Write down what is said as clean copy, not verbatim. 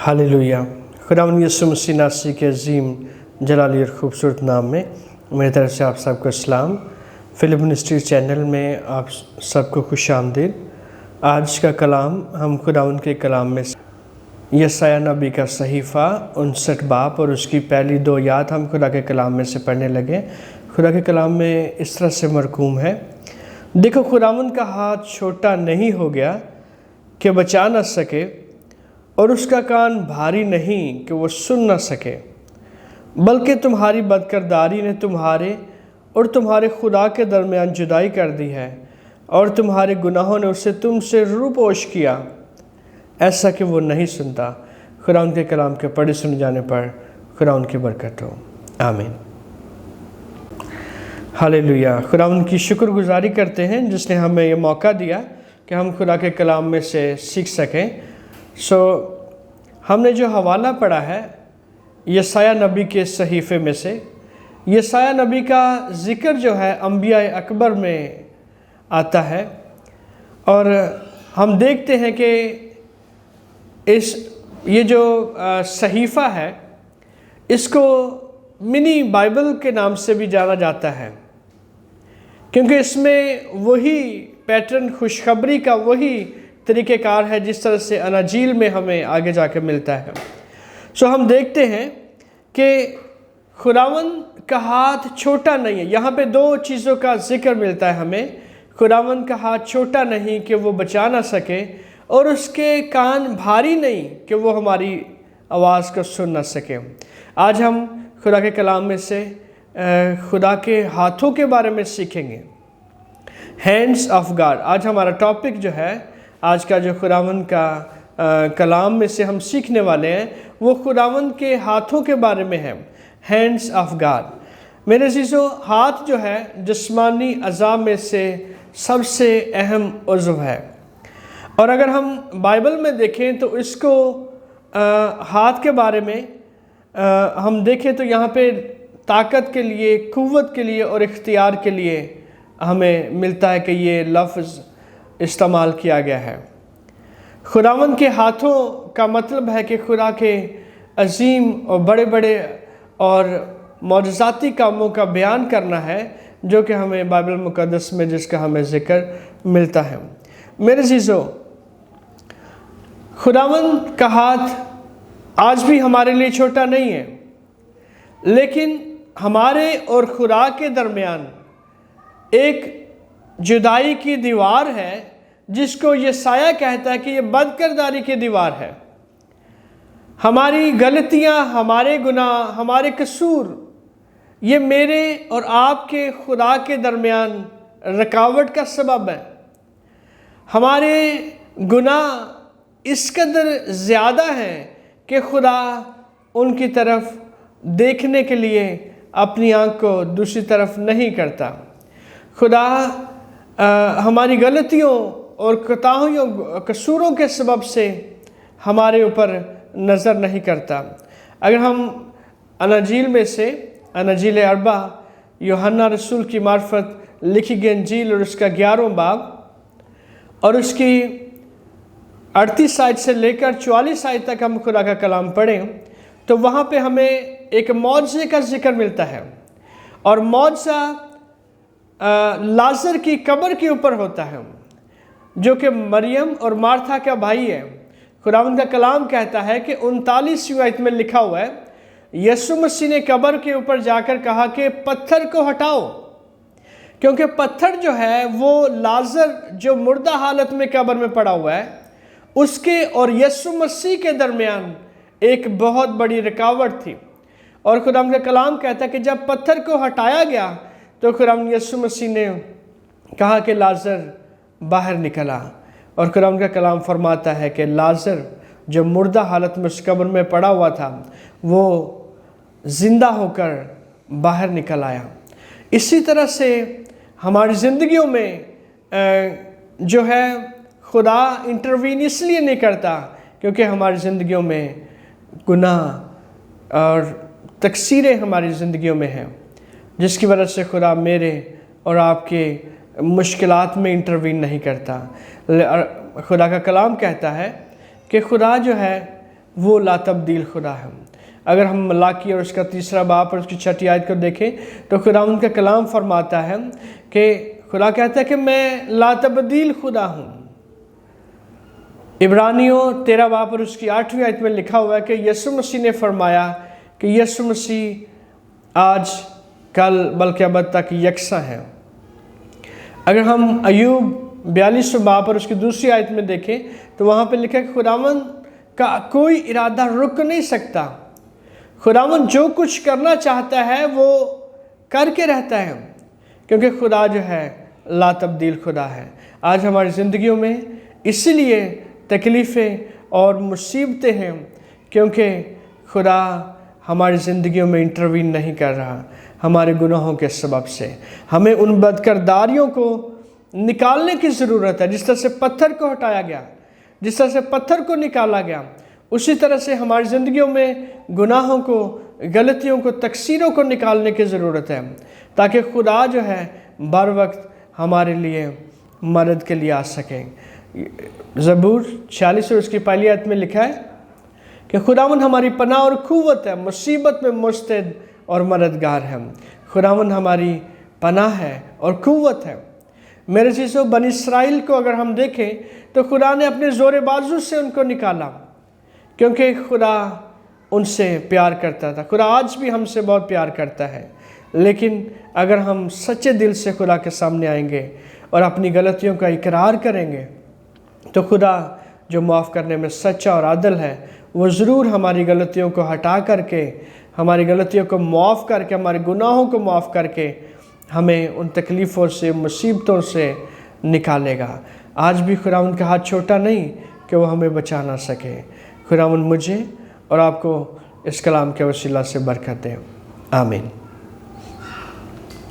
Hallelujah. खुदावंद यीशु मसीह नासरी के अजीम जलाली और ख़ूबसूरत नाम में मेरी तरफ से आप सबको सलाम। फिलिप मिनिस्ट्री चैनल में आप सबको खुशामदीद। आज का कलाम हम खुदावंद के कलाम में यशायाह नबी का सहीफ़ा 59 बाब और उसकी पहली 2 आयत हम खुदा के कलाम में से पढ़ने लगे। खुदा के कलाम में इस तरह से मरकूम है, देखो खुदावंद का हाथ छोटा नहीं हो गया कि बचा न सके, और उसका कान भारी नहीं कि वो सुन न सके, बल्कि तुम्हारी बदकिरदारी ने तुम्हारे और तुम्हारे खुदा के दरमियान जुदाई कर दी है, और तुम्हारे गुनाहों ने उसे तुमसे रूपोश किया, ऐसा कि वो नहीं सुनता। खुदा उनके कलाम के पढ़े सुन जाने पर खुदा उनकी बरकत हो, आमीन। हालेलुया। खुदा उनकी शुक्रगुजारी करते हैं जिसने हमें ये मौका दिया कि हम खुदा के कलाम में से सीख सकें। हमने जो हवाला पढ़ा है यशायाह नबी के सहीफ़े में से, यशायाह नबी का ज़िक्र जो है अंबिया अकबर में आता है, और हम देखते हैं कि ये जो सहीफ़ा है इसको मिनी बाइबल के नाम से भी जाना जाता है, क्योंकि इसमें वही पैटर्न, खुशखबरी का वही तरीक़ेकार है जिस तरह से अनाजील में हमें आगे जाकर मिलता है। हम देखते हैं कि खुदावंद का हाथ छोटा नहीं है। यहाँ पे 2 चीज़ों का जिक्र मिलता है हमें। खुदावंद का हाथ छोटा नहीं कि वो बचा ना सके, और उसके कान भारी नहीं कि वो हमारी आवाज़ को सुन ना सके। आज हम खुदा के कलाम में से खुदा के हाथों के बारे में सीखेंगे, हैंड्स ऑफ गॉड। आज हमारा टॉपिक जो है, आज का जो खुदावंद का कलाम में से हम सीखने वाले हैं, वो खुदावंद के हाथों के बारे में है, हैंड्स ऑफ गॉड। मेरे अज़ीज़ों, हाथ जो है जिस्मानी अज़ा में से सबसे अहम उज़्व है, और अगर हम बाइबल में देखें तो इसको हाथ के बारे में हम देखें तो यहाँ पे ताकत के लिए, क़ुव्वत के लिए और इख्तियार के लिए हमें मिलता है कि ये लफ्ज़ इस्तेमाल किया गया है। खुदावंद के हाथों का मतलब है कि खुदा के अजीम और बड़े बड़े और मौजज़ाती कामों का बयान करना है, जो कि हमें बाइबल मुक़द्दस में जिसका हमें ज़िक्र मिलता है। मेरे अज़ीज़ों, खुदावंद का हाथ आज भी हमारे लिए छोटा नहीं है, लेकिन हमारे और खुदा के दरमियान एक जुदाई की दीवार है, जिसको यशायाह कहता है कि ये बदकिरदारी की दीवार है। हमारी गलतियां, हमारे गुनाह, हमारे कसूर, ये मेरे और आपके खुदा के दरमियान रुकावट का सबब है। हमारे गुनाह इस कदर ज़्यादा हैं कि खुदा उनकी तरफ देखने के लिए अपनी आँख को दूसरी तरफ नहीं करता। खुदा हमारी गलतियों और कोताहियों, कसूरों के सबब से हमारे ऊपर नज़र नहीं करता। अगर हम अनाजील में से, अनाजील अरबा, यूहन्ना रसूल की मार्फत लिखी गई अंजील और उसका 11वां बाब और उसकी 38 आयत से लेकर 44 आयत तक हम खुदा का कलाम पढ़ें तो वहाँ पे हमें एक मौजज़े का जिक्र मिलता है, और मौजज़ा लाज़र की कब्र के ऊपर होता है, जो कि मरियम और मार्था का भाई है। खुदावंद का कलाम कहता है कि 39वीं आयत में लिखा हुआ है, यीशु मसीह ने कब्र के ऊपर जाकर कहा कि पत्थर को हटाओ, क्योंकि पत्थर जो है वो लाज़र जो मुर्दा हालत में कब्र में पड़ा हुआ है, उसके और यीशु मसीह के दरमियान एक बहुत बड़ी रुकावट थी। और खुदावंद का कलाम कहता है कि जब पत्थर को हटाया गया तो खुदावंद यीशु मसीह ने कहा कि लाज़र बाहर निकला, और खुदावंद का कलाम फरमाता है कि लाज़र जो मुर्दा हालत में उस कब्र में पड़ा हुआ था वो ज़िंदा होकर बाहर निकल आया। इसी तरह से हमारी ज़िंदगियों में जो है खुदा इंटरवीन इसलिए नहीं करता क्योंकि हमारी ज़िंदगियों में गुनाह और तकसीरें हमारी ज़िंदगियों में हैं, जिसकी वजह से खुदा मेरे और आपके मुश्किलात में इंटरवीन नहीं करता। खुदा का कलाम कहता है कि खुदा जो है وہ لا تبدیل خدا ہے۔ اگر ہم ملاکی اور اس کا 3 باب اور اس کی 6 آیت کو دیکھیں تو خداوند کا کلام فرماتا ہے کہ خدا کہتا ہے کہ میں لا تبدیل خدا ہوں۔ عبرانیوں 13 باب اور اس کی 8ویں آیت میں لکھا ہوا ہے کہ یسوع مسیح نے فرمایا کہ یسوع مسیح آج کل بلکہ ابد تک یکساں ہے۔ اگر ہم ایوب 42 باب اور اس کی 2 آیت میں دیکھیں تو وہاں پہ لکھا ہے کہ خداوند کا کوئی ارادہ رک نہیں سکتا، خداوند جو کچھ کرنا چاہتا ہے وہ کر کے رہتا ہے، کیونکہ خدا جو ہے لا تبدیل خدا ہے۔ آج ہماری زندگیوں میں اسی لیے تکلیفیں اور مصیبتیں ہیں، کیونکہ خدا ہماری زندگیوں میں انٹروین نہیں کر رہا ہمارے گناہوں کے سبب سے۔ ہمیں ان بدکرداریوں کو نکالنے کی ضرورت ہے۔ جس طرح سے پتھر کو ہٹایا گیا، جس طرح سے پتھر کو نکالا گیا، اسی طرح سے ہماری زندگیوں میں گناہوں کو، غلطیوں کو، تقصیروں کو نکالنے کی ضرورت ہے، تاکہ خدا جو ہے بر وقت ہمارے لیے مدد کے لیے آ سکیں۔ زبور 46 اور اس کی 1 آیت میں لکھا ہے کہ خداوند ہماری پناہ اور قوت ہے، مصیبت میں مستعد اور مددگار ہے۔ خداوند ہماری پناہ ہے اور قوت ہے۔ میرے عزیزو، بنی اسرائیل کو اگر ہم دیکھیں تو خدا نے اپنے زور بازو سے ان کو نکالا، کیونکہ خدا ان سے پیار کرتا تھا۔ خدا آج بھی ہم سے بہت پیار کرتا ہے، لیکن اگر ہم سچے دل سے خدا کے سامنے آئیں گے اور اپنی غلطیوں کا اقرار کریں گے تو خدا جو معاف کرنے میں سچا اور عادل ہے، وہ ضرور ہماری غلطیوں کو ہٹا کر کے، ہماری غلطیوں کو معاف کر کے، ہمارے گناہوں کو معاف کر کے ہمیں ان تکلیفوں سے، مصیبتوں سے نکالے گا۔ آج بھی خداوند کا ہاتھ چھوٹا نہیں کہ وہ ہمیں بچا نہ سکے۔ خداوند مجھے اور آپ کو اس کلام کے وسیلہ سے برکت دے۔ آمین۔